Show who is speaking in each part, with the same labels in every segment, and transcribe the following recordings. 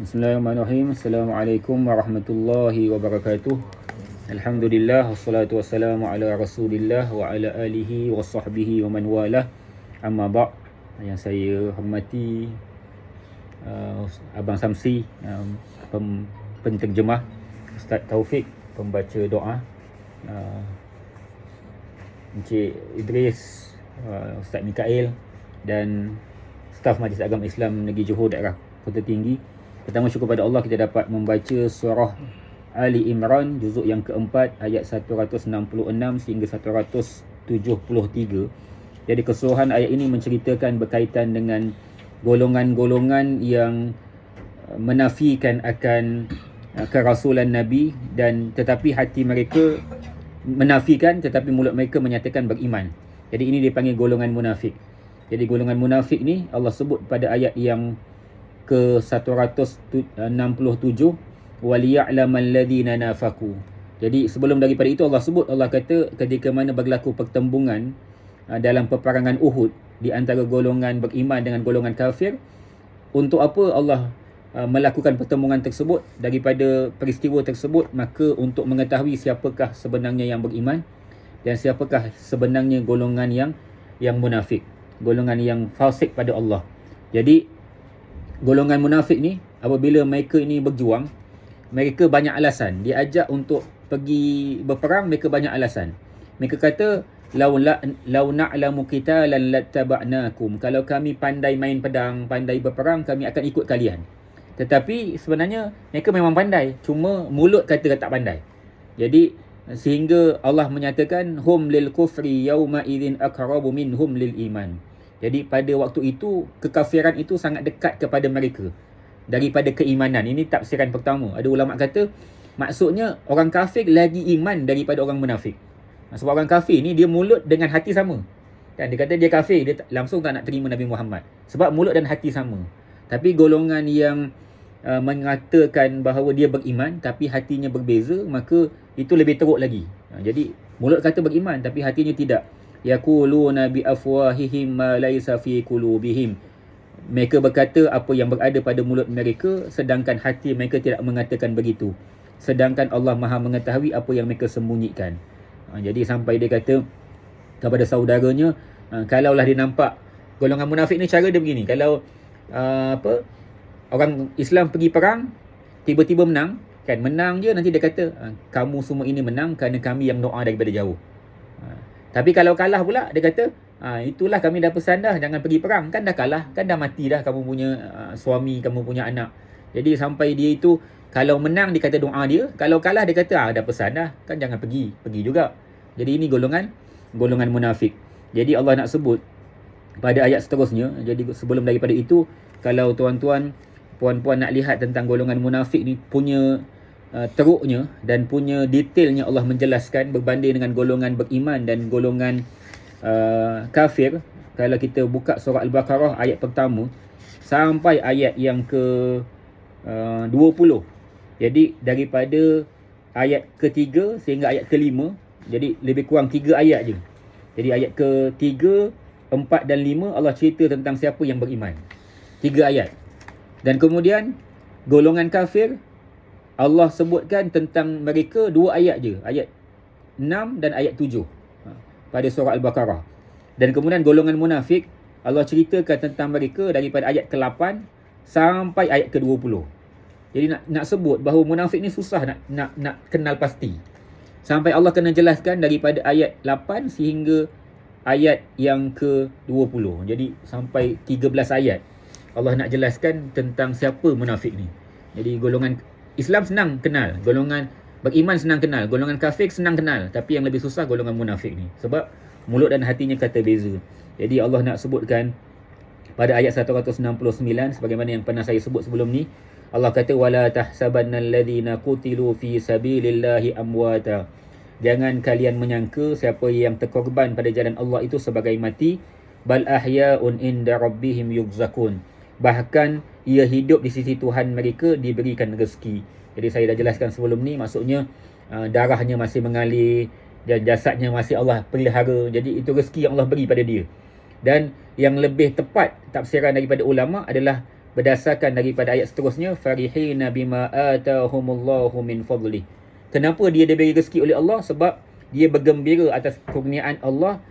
Speaker 1: Bismillahirrahmanirrahim. Assalamualaikum warahmatullahi wabarakatuh. Alhamdulillah, wassalatu wassalamu ala Rasulillah wa ala alihi wa sahbihi wa man walah. Amma ba'. Yang saya hormati Abang Samsi, penterjemah, Ustaz Taufik, pembaca doa, Encik Idris, Ustaz Mikael dan staf Majlis Agama Islam Negeri Johor Daerah Kota Tinggi. Pertama, syukur pada Allah kita dapat membaca surah Ali Imran juzuk yang keempat ayat 166 sehingga 173. Jadi keseluruhan ayat ini menceritakan berkaitan dengan golongan-golongan yang menafikan akan kerasulan Nabi, dan tetapi hati mereka menafikan tetapi mulut mereka menyatakan beriman. Jadi ini dipanggil golongan munafik. Jadi golongan munafik ni Allah sebut pada ayat yang ke 167, waliya'lamal ladzina nafaku. Jadi sebelum daripada itu Allah sebut, Allah kata ketika mana berlaku pertembungan dalam peperangan Uhud di antara golongan beriman dengan golongan kafir, untuk apa Allah melakukan pertembungan tersebut? Daripada peristiwa tersebut, maka untuk mengetahui siapakah sebenarnya yang beriman dan siapakah sebenarnya golongan yang munafik, golongan yang fasik pada Allah. Jadi golongan munafik ni, apabila mereka ini berjuang, mereka banyak alasan. Diajak untuk pergi berperang, mereka banyak alasan. Mereka kata, lau na'lamu qitalan lattaba'nakum. Kalau kami pandai main pedang, pandai berperang, kami akan ikut kalian. Tetapi sebenarnya mereka memang pandai, cuma mulut kata tak pandai. Jadi sehingga Allah menyatakan hum lil kufri yauma idzin aqrabu minhum lil iman. Jadi pada waktu itu kekafiran itu sangat dekat kepada mereka daripada keimanan. Ini tafsiran pertama. Ada ulama kata maksudnya orang kafir lagi iman daripada orang munafik. Sebab orang kafir ni dia mulut dengan hati sama. Kan dia kata dia kafir, dia langsung tak nak terima Nabi Muhammad sebab mulut dan hati sama. Tapi golongan yang mengatakan bahawa dia beriman tapi hatinya berbeza, maka itu lebih teruk lagi. Jadi mulut kata beriman tapi hatinya tidak. Yaquluna bi afwahihim ma laysa fi qulubihim. Mereka berkata apa yang berada pada mulut mereka, sedangkan hati mereka tidak mengatakan begitu. Sedangkan Allah Maha mengetahui apa yang mereka sembunyikan. Jadi sampai dia kata kepada saudaranya, kalaulah dia nampak golongan munafik ni, cara dia begini, kalau orang Islam pergi perang tiba-tiba menang, kan menang je, nanti dia kata kamu semua ini menang kerana kami yang doa daripada jauh. Tapi kalau kalah pula, dia kata itulah kami dah pesan dah, jangan pergi perang. Kan dah kalah, kan dah mati dah kamu punya suami, kamu punya anak. Jadi sampai dia itu, kalau menang dia kata doa dia, kalau kalah dia kata dah pesan dah, kan jangan pergi juga. Jadi ini golongan munafik. Jadi Allah nak sebut pada ayat seterusnya. Jadi sebelum daripada itu, kalau tuan-tuan, puan-puan nak lihat tentang golongan munafik ni punya teruknya dan punya detailnya, Allah menjelaskan berbanding dengan golongan beriman dan golongan kafir. Kalau kita buka surah Al-Baqarah ayat pertama sampai ayat yang ke 20. Jadi daripada ayat ketiga sehingga ayat kelima, jadi lebih kurang 3 ayat je. Jadi ayat ke-3, 4 dan 5 Allah cerita tentang siapa yang beriman. 3 ayat. Dan kemudian golongan kafir Allah sebutkan tentang mereka 2 ayat je, ayat 6 dan ayat 7 pada surah Al-Baqarah. Dan kemudian golongan munafik Allah ceritakan tentang mereka daripada ayat ke-8 sampai ayat ke-20. Jadi nak sebut bahawa munafik ni susah nak kenal pasti. Sampai Allah kena jelaskan daripada ayat 8 sehingga ayat yang ke-20. Jadi sampai 13 ayat Allah nak jelaskan tentang siapa munafik ni. Jadi golongan Islam senang kenal, golongan beriman senang kenal, golongan kafir senang kenal, tapi yang lebih susah golongan munafik ni, sebab mulut dan hatinya kata beza. Jadi Allah nak sebutkan pada ayat 169 sebagaimana yang pernah saya sebut sebelum ni. Allah kata wala tahsabannal ladzina qutilu fi sabilillahi amwata. Jangan kalian menyangka siapa yang terkorban pada jalan Allah itu sebagai mati, bal ahya'un inda rabbihim yurzakun. Bahkan ia hidup di sisi Tuhan mereka, diberikan rezeki. Jadi saya dah jelaskan sebelum ni, maksudnya darahnya masih mengalir dan jasadnya masih Allah pelihara. Jadi itu rezeki yang Allah beri pada dia. Dan yang lebih tepat tafsiran daripada ulama adalah berdasarkan daripada ayat seterusnya, farihina bima atahumullahu min fadli. Kenapa dia diberi rezeki oleh Allah? Sebab dia bergembira atas kurniaan Allah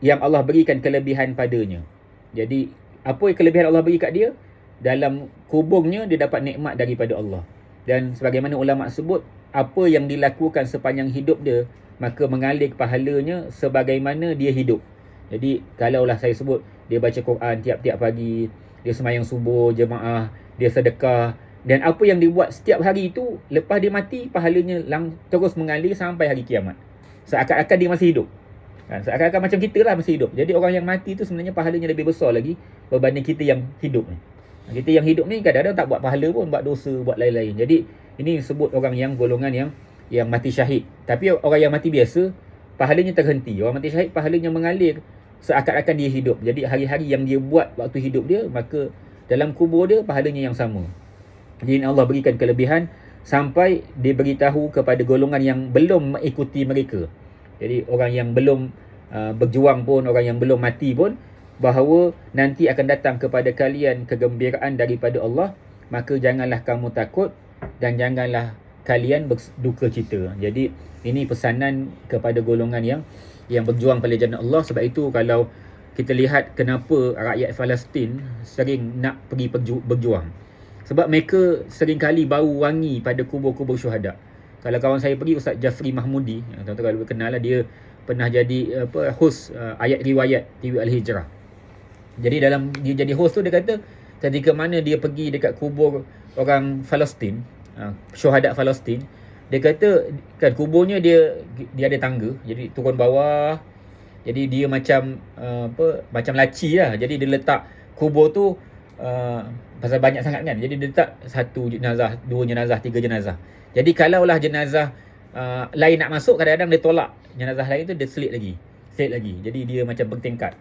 Speaker 1: yang Allah berikan kelebihan padanya. Jadi apa yang kelebihan Allah beri kat dia? Dalam kubungnya dia dapat nikmat daripada Allah. Dan sebagaimana ulama sebut, apa yang dilakukan sepanjang hidup dia, maka mengalir pahalanya sebagaimana dia hidup. Jadi kalaulah saya sebut, dia baca Quran tiap-tiap pagi, dia sembahyang subuh jemaah, dia sedekah, dan apa yang dia buat setiap hari itu, lepas dia mati, pahalanya terus mengalir sampai hari kiamat. Seakan-akan dia masih hidup. Seakan-akan macam kita lah masih hidup. Jadi orang yang mati tu sebenarnya pahalanya lebih besar lagi berbanding kita yang hidup ni. Kita yang hidup ni kadang-kadang tak buat pahala pun, buat dosa, buat lain-lain. Jadi ini sebut orang yang golongan yang mati syahid. Tapi orang yang mati biasa, pahalanya terhenti. Orang mati syahid pahalanya mengalir seakan-akan dia hidup. Jadi hari-hari yang dia buat waktu hidup dia, maka dalam kubur dia pahalanya yang sama. Jadi Allah berikan kelebihan sampai dia beritahu kepada golongan yang belum mengikuti mereka. Jadi orang yang belum berjuang pun, orang yang belum mati pun, bahawa nanti akan datang kepada kalian kegembiraan daripada Allah, maka janganlah kamu takut dan janganlah kalian berduka cita. Jadi ini pesanan kepada golongan yang berjuang pada jalan Allah. Sebab itu kalau kita lihat kenapa rakyat Palestin sering nak pergi berjuang, sebab mereka sering kali bau wangi pada kubur-kubur syuhada. Kalau kawan saya pergi, Ustaz Jafri Mahmudi, tuan-tuan kalau kenal lah, dia pernah jadi host ayat riwayat TV Al-Hijrah. Jadi dalam dia jadi host tu, dia kata ketika mana dia pergi dekat kubur orang Palestin, syuhada Palestin, dia kata kan kuburnya dia ada tangga, jadi turun bawah. Jadi dia macam macam laci lah. Jadi dia letak kubur tu pasal banyak sangat kan. Jadi dia letak 1 jenazah, 2 jenazah, 3 jenazah. Jadi kalaulah jenazah lain nak masuk, kadang-kadang dia tolak jenazah lain tu, dia selit lagi. Jadi dia macam bertingkat.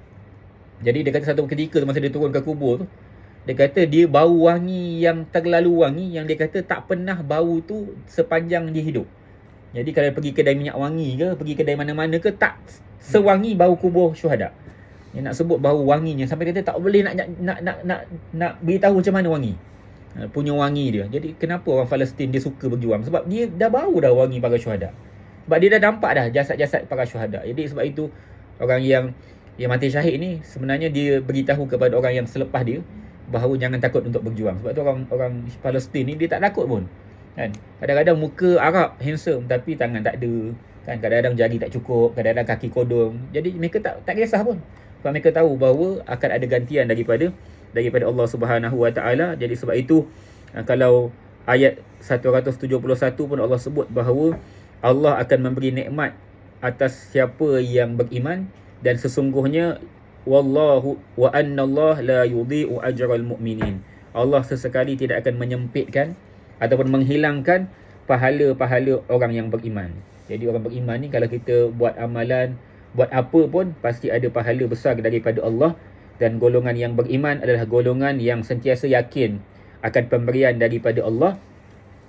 Speaker 1: Jadi dia kata satu ketika tu, masa dia turun ke kubur tu, dia kata dia bau wangi yang terlalu wangi, yang dia kata tak pernah bau tu sepanjang dia hidup. Jadi kalau pergi kedai minyak wangi ke, pergi kedai mana-mana ke, tak sewangi bau kubur syuhada. Dia nak sebut bau wanginya sampai dia kata tak boleh nak beritahu macam mana wangi. Punya wangi dia. Jadi kenapa orang Palestin dia suka berjuang? Sebab dia dah bau dah wangi para syuhada. Sebab dia dah nampak dah jasad-jasad para syuhada. Jadi sebab itu orang yang mati syahid ni sebenarnya dia beritahu kepada orang yang selepas dia bahawa jangan takut untuk berjuang. Sebab tu orang Palestin ni dia tak takut pun. Kan? Kadang-kadang muka Arab handsome tapi tangan tak ada. Kan? Kadang-kadang jari tak cukup, kadang-kadang kaki kodong. Jadi mereka tak kisah pun. Sebab mereka tahu bahawa akan ada gantian daripada Allah Subhanahu Wa Taala. Jadi sebab itu kalau ayat 171 pun Allah sebut bahawa Allah akan memberi nikmat atas siapa yang beriman, dan sesungguhnya wallahu wa annallah la yudhi'u ajral mu'minin. Allah sesekali tidak akan menyempitkan ataupun menghilangkan pahala-pahala orang yang beriman. Jadi orang beriman ni kalau kita buat amalan, buat apa pun pasti ada pahala besar daripada Allah. Dan golongan yang beriman adalah golongan yang sentiasa yakin akan pemberian daripada Allah.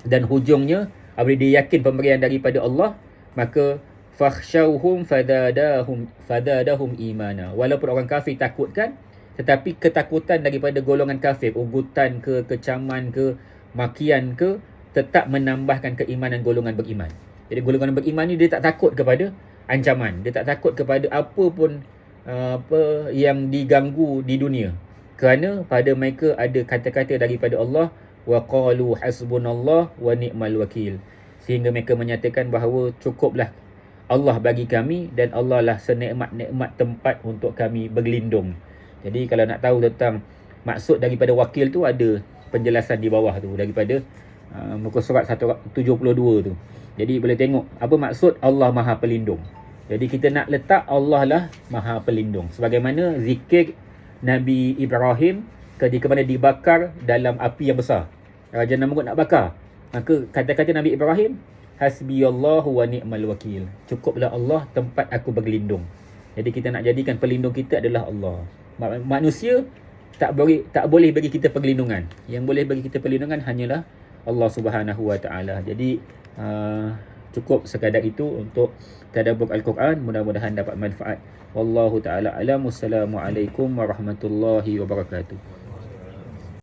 Speaker 1: Dan hujungnya apabila dia yakin pemberian daripada Allah, maka fakhshawhum fadadahum imana. Walaupun orang kafir takutkan, tetapi ketakutan daripada golongan kafir, ugutan ke, kecaman ke, makian ke, tetap menambahkan keimanan golongan beriman. Jadi golongan beriman ni dia tak takut kepada ancaman, dia tak takut kepada apa pun yang diganggu di dunia, kerana pada mereka ada kata-kata daripada Allah, wa qalu hasbunallah wa ni'mal wakil, sehingga mereka menyatakan bahawa cukuplah Allah bagi kami dan Allah lah senikmat-nikmat tempat untuk kami berlindung. Jadi kalau nak tahu tentang maksud daripada wakil tu, ada penjelasan di bawah tu daripada muka surat 172 tu. Jadi boleh tengok apa maksud Allah Maha Pelindung. Jadi kita nak letak Allah lah Maha Pelindung. Sebagaimana zikir Nabi Ibrahim ketika mana dibakar dalam api yang besar, Raja Namrud nak bakar, maka kata-kata Nabi Ibrahim, hasbiyallahu wa ni'mal wakil, cukuplah Allah tempat aku berlindung. Jadi kita nak jadikan pelindung kita adalah Allah. Manusia tak boleh bagi kita perlindungan. Yang boleh bagi kita perlindungan hanyalah Allah Subhanahu Wa Taala. Jadi cukup sekadar itu untuk tadabbur Al-Quran. Mudah-mudahan dapat manfaat. Wallahu taala alam. Wassalamualaikum warahmatullahi wabarakatuh.